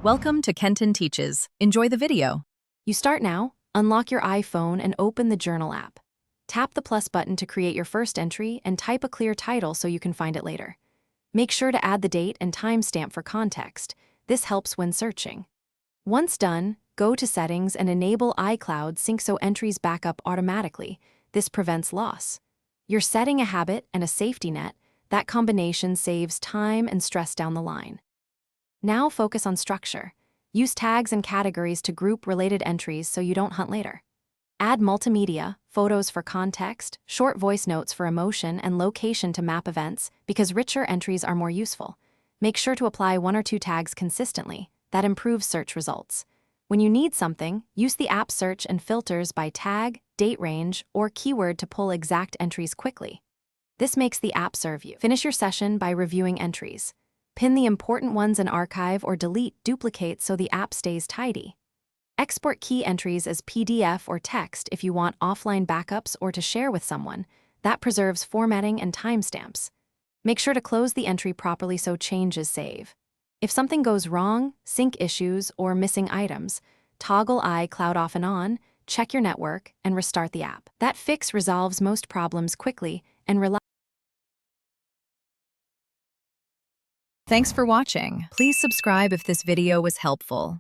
Welcome to Kenton Teaches. Enjoy the video. You start now, unlock your iPhone and open the Journal app. Tap the plus button to create your first entry and type a clear title so you can find it later. Make sure to add the date and timestamp for context. This helps when searching. Once done, go to Settings and enable iCloud Sync so entries back up automatically. This prevents loss. You're setting a habit and a safety net. That combination saves time and stress down the line. Now focus on structure. Use tags and categories to group related entries so you don't hunt later. Add multimedia, photos for context, short voice notes for emotion, and location to map events because richer entries are more useful. Make sure to apply 1 or 2 tags consistently. That improves search results. When you need something, use the app search and filters by tag, date range, or keyword to pull exact entries quickly. This makes the app serve you. Finish your session by reviewing entries. Pin the important ones in archive or delete duplicates so the app stays tidy. Export key entries as PDF or text if you want offline backups or to share with someone. That preserves formatting and timestamps. Make sure to close the entry properly so changes save. If something goes wrong, sync issues, or missing items, toggle iCloud off and on, check your network, and restart the app. That fix resolves most problems quickly and reliably. Thanks for watching. Please subscribe if this video was helpful.